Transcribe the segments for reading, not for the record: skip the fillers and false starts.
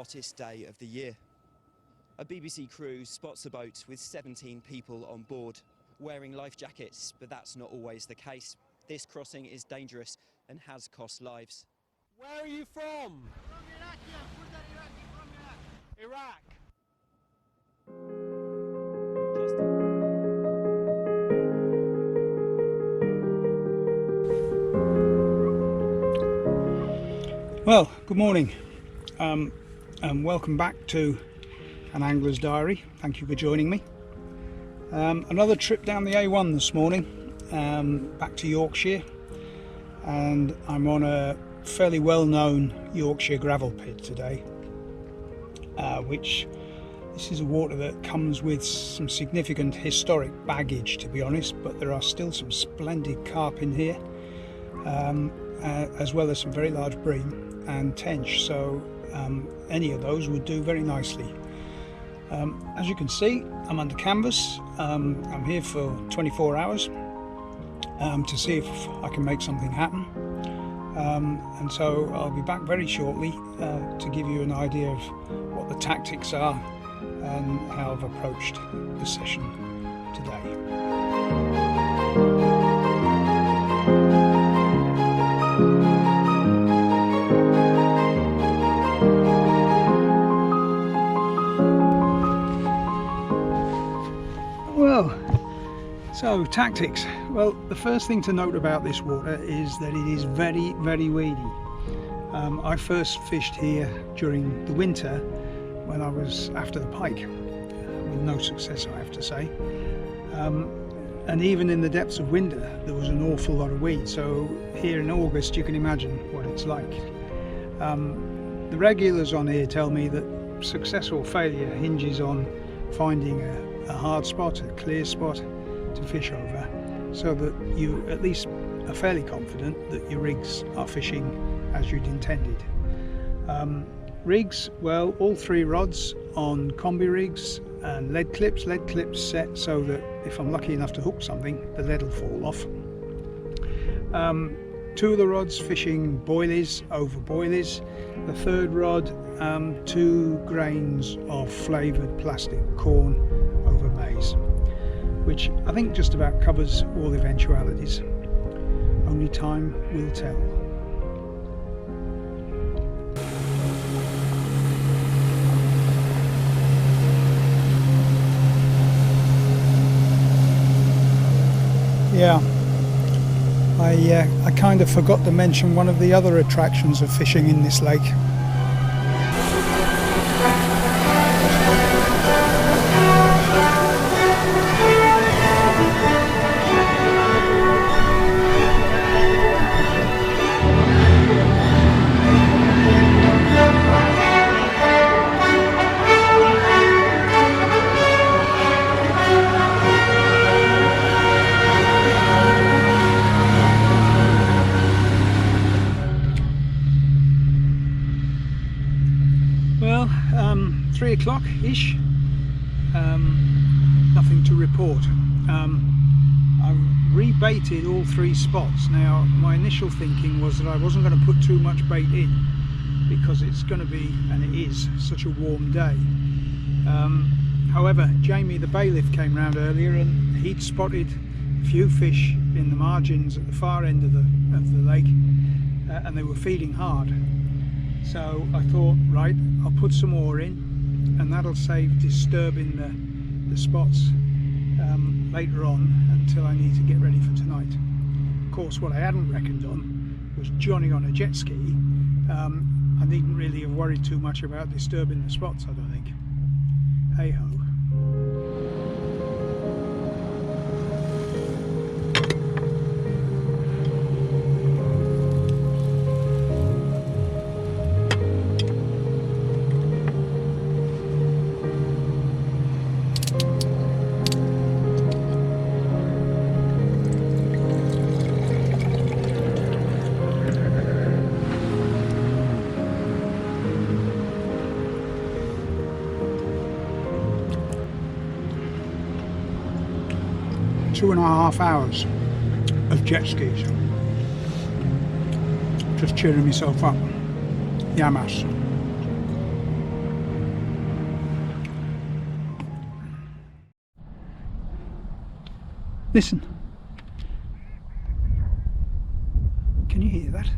hottest day of the year. A BBC crew spots a boat with 17 people on board, wearing life jackets, but that's not always the case. This crossing is dangerous and has cost lives. Where are you from? From Iraq, yeah. From Iraq. Well, good morning, and welcome back to An Angler's Diary. Thank you for joining me. Another trip down the A1 this morning, back to Yorkshire, and I'm on a fairly well-known Yorkshire gravel pit today, which this is a water that comes with some significant historic baggage, to be honest, but there are still some splendid carp in here, as well as some very large bream and tench, so any of those would do very nicely. As you can see, I'm under canvas. I'm here for 24 hours to see if I can make something happen, and so I'll be back very shortly to give you an idea of what the tactics are and how I've approached the session today. So tactics. Well, the first thing to note about this water is that it is very, very weedy. I first fished here during the winter when I was after the pike, with no success, I have to say. And even in the depths of winter, there was an awful lot of weed. So here in August, you can imagine what it's like. The regulars on here tell me that success or failure hinges on finding a hard spot, a clear spot to fish over, so that you at least are fairly confident that your rigs are fishing as you'd intended. Rigs, well, all three rods on Combi-Rigs and lead clips set so that if I'm lucky enough to hook something, the lead will fall off. Two of the rods fishing boilies over boilies. The third rod, 2 grains of flavoured plastic corn over maize, which I think just about covers all eventualities. Only time will tell. Yeah, I kind of forgot to mention one of the other attractions of fishing in this lake. Well, 3 o'clock-ish, nothing to report. I've rebaited all 3 spots. Now, my initial thinking was that I wasn't going to put too much bait in because it's going to be, and it is, such a warm day. However, Jamie the bailiff came round earlier and he'd spotted a few fish in the margins at the far end of the lake, and they were feeding hard. So I thought, right, I'll put some more in, and that'll save disturbing the spots later on until I need to get ready for tonight. Of course, what I hadn't reckoned on was Johnny on a jet ski. I needn't really have worried too much about disturbing the spots, I don't think. Hey ho. 2.5 hours of jet skis. Just cheering myself up. Yamas. Listen. Can you hear that?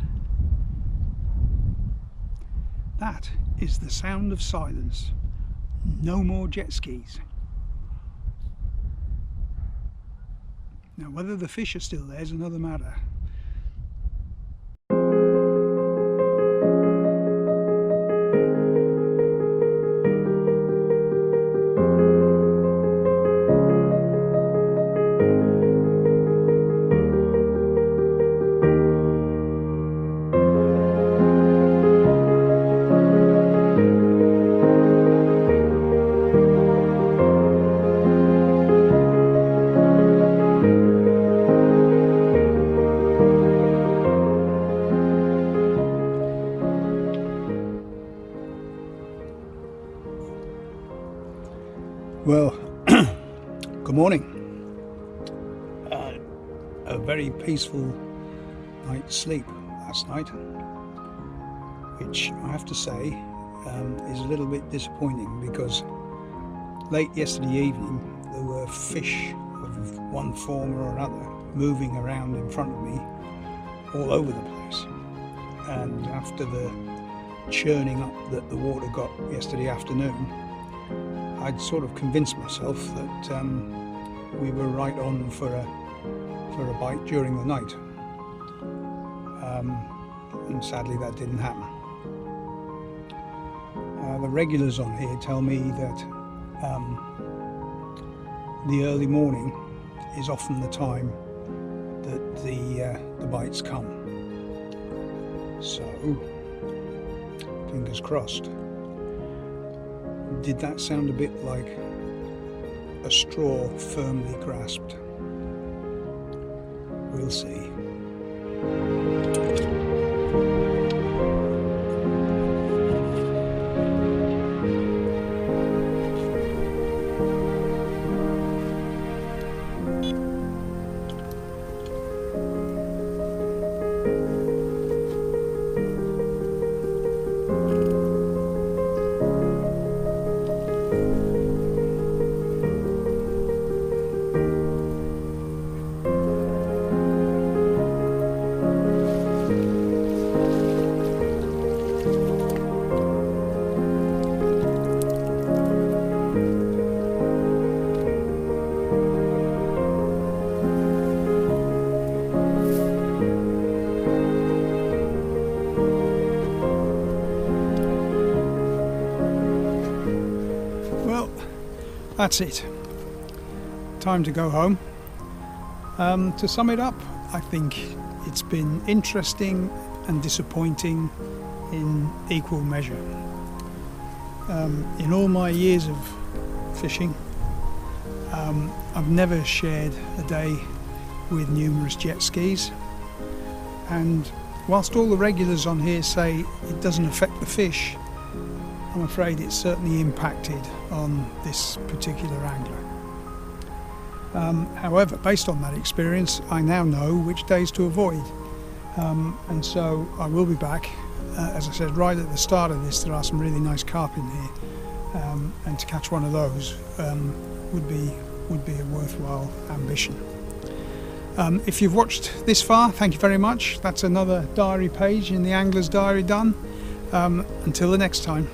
That is the sound of silence. No more jet skis. Now, whether the fish are still there is another matter. Well, good morning. A very peaceful night's sleep last night, which I have to say is a little bit disappointing, because late yesterday evening there were fish of one form or another moving around in front of me all over the place, and after the churning up that the water got yesterday afternoon, I'd sort of convinced myself that we were right on for a bite during the night, and sadly that didn't happen. The regulars on here tell me that the early morning is often the time that the bites come, so fingers crossed. Did that sound a bit like a straw firmly grasped? We'll see. That's it. Time to go home. To sum it up, I think it's been interesting and disappointing in equal measure. In all my years of fishing, I've never shared a day with numerous jet skis, and whilst all the regulars on here say it doesn't affect the fish, I'm afraid it's certainly impacted on this particular angler. However, based on that experience, I now know which days to avoid, and so I will be back. As I said right at the start of this, there are some really nice carp in here, and to catch one of those would be a worthwhile ambition. If you've watched this far, thank you very much. That's another diary page in the Angler's Diary done. Until the next time.